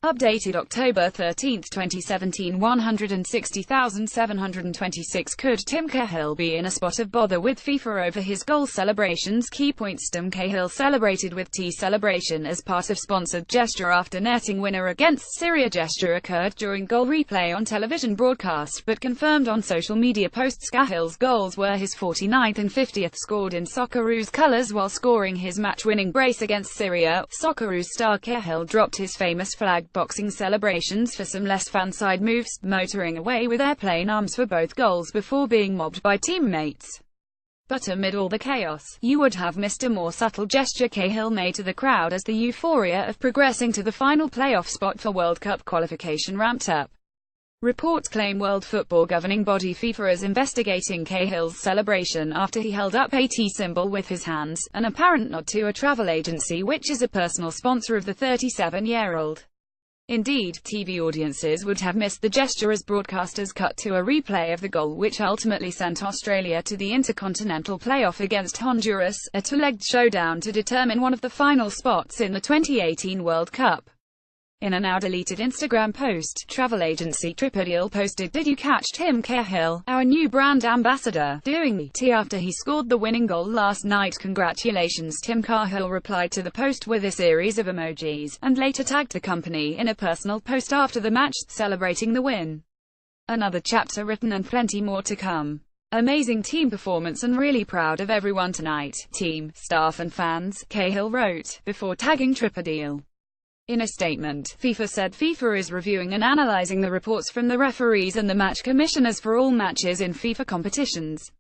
Updated October 13, 2017. 160,726. Could Tim Cahill be in a spot of bother with FIFA over his goal celebrations? Key points. Tim Cahill celebrated with tea celebration as part of sponsored gesture after netting winner against Syria. Gesture occurred during goal replay on television broadcast, but confirmed on social media posts. Cahill's goals were his 49th and 50th scored in Socceroos colours while scoring his match-winning brace against Syria. Socceroos star Cahill dropped his famous flag boxing celebrations for some less fanside moves, motoring away with airplane arms for both goals before being mobbed by teammates. But amid all the chaos, you would have missed a more subtle gesture Cahill made to the crowd as the euphoria of progressing to the final playoff spot for World Cup qualification ramped up. Reports claim World Football governing body FIFA is investigating Cahill's celebration after he held up a T symbol with his hands, an apparent nod to a travel agency which is a personal sponsor of the 37-year-old. Indeed, TV audiences would have missed the gesture as broadcasters cut to a replay of the goal which ultimately sent Australia to the intercontinental playoff against Honduras, a two-legged showdown to determine one of the final spots in the 2018 World Cup. In a now-deleted Instagram post, travel agency TripAdvisor posted, "Did you catch Tim Cahill, our new brand ambassador, doing the tea after he scored the winning goal last night? Congratulations." Tim Cahill replied to the post with a series of emojis, and later tagged the company in a personal post after the match, celebrating the win. "Another chapter written and plenty more to come. Amazing team performance and really proud of everyone tonight, team, staff and fans," Cahill wrote, before tagging TripAdvisor. In a statement, FIFA said FIFA is reviewing and analyzing the reports from the referees and the match commissioners for all matches in FIFA competitions.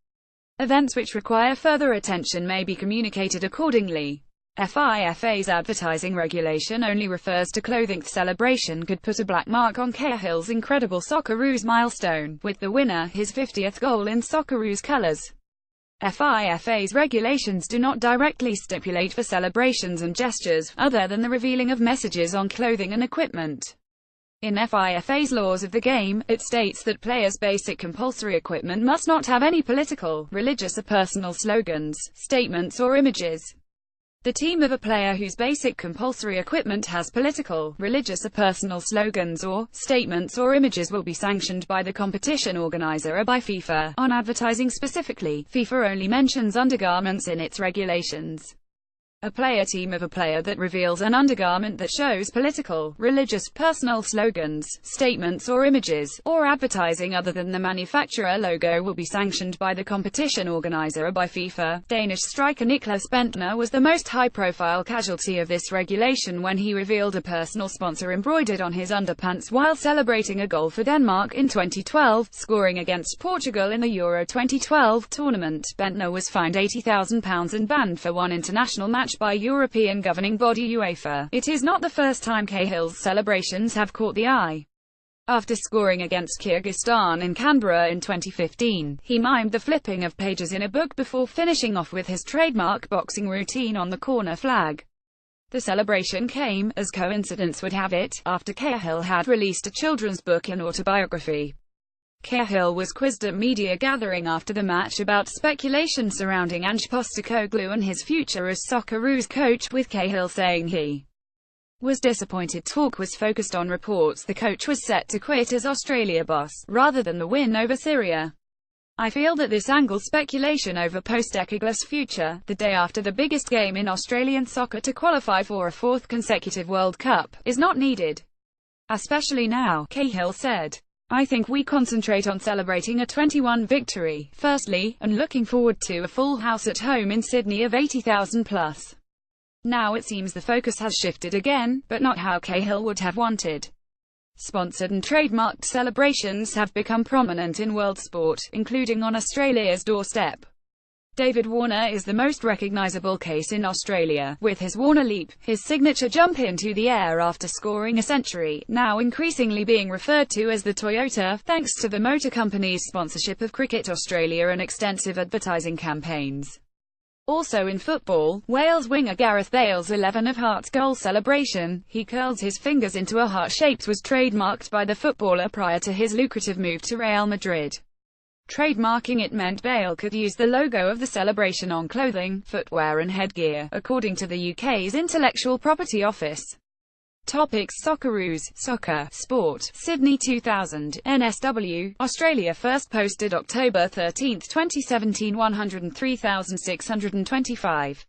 Events which require further attention may be communicated accordingly. FIFA's advertising regulation only refers to clothing. The celebration could put a black mark on Cahill's incredible Socceroos milestone, with the winner his 50th goal in Socceroos colours. FIFA's regulations do not directly stipulate for celebrations and gestures, other than the revealing of messages on clothing and equipment. In FIFA's laws of the game, it states that players' basic compulsory equipment must not have any political, religious or personal slogans, statements or images. The team of a player whose basic compulsory equipment has political, religious or personal slogans or statements or images will be sanctioned by the competition organizer or by FIFA. On advertising specifically, FIFA only mentions undergarments in its regulations. A team of a player that reveals an undergarment that shows political, religious, personal slogans, statements or images, or advertising other than the manufacturer logo will be sanctioned by the competition organizer or by FIFA. Danish striker Niklas Bentner was the most high-profile casualty of this regulation when he revealed a personal sponsor embroidered on his underpants while celebrating a goal for Denmark in 2012, scoring against Portugal in the Euro 2012 tournament. Bentner was fined £80,000 and banned for one international match by European governing body UEFA. It is not the first time Cahill's celebrations have caught the eye. After scoring against Kyrgyzstan in Canberra in 2015, he mimed the flipping of pages in a book before finishing off with his trademark boxing routine on the corner flag. The celebration came, as coincidence would have it, after Cahill had released a children's book and autobiography. Cahill was quizzed at media gathering after the match about speculation surrounding Ange Postecoglou and his future as Socceroos coach, with Cahill saying he was disappointed. Talk was focused on reports the coach was set to quit as Australia boss, rather than the win over Syria. "I feel that this angles speculation over Postecoglou's future, the day after the biggest game in Australian soccer to qualify for a fourth consecutive World Cup, is not needed. Especially now," Cahill said. "I think we concentrate on celebrating a 21 victory, firstly, and looking forward to a full house at home in Sydney of 80,000 plus. Now it seems the focus has shifted again, but not how Cahill would have wanted." Sponsored and trademarked celebrations have become prominent in world sport, including on Australia's doorstep. David Warner is the most recognisable case in Australia, with his Warner leap, his signature jump into the air after scoring a century, now increasingly being referred to as the Toyota, thanks to the motor company's sponsorship of Cricket Australia and extensive advertising campaigns. Also in football, Wales winger Gareth Bale's 11 of Hearts goal celebration, he curls his fingers into a heart shape, was trademarked by the footballer prior to his lucrative move to Real Madrid. Trademarking it meant Bale could use the logo of the celebration on clothing, footwear and headgear, according to the UK's Intellectual Property Office. Topics: Socceroos, soccer, sport. Sydney 2000, NSW, Australia. First posted October 13, 2017. 103,625.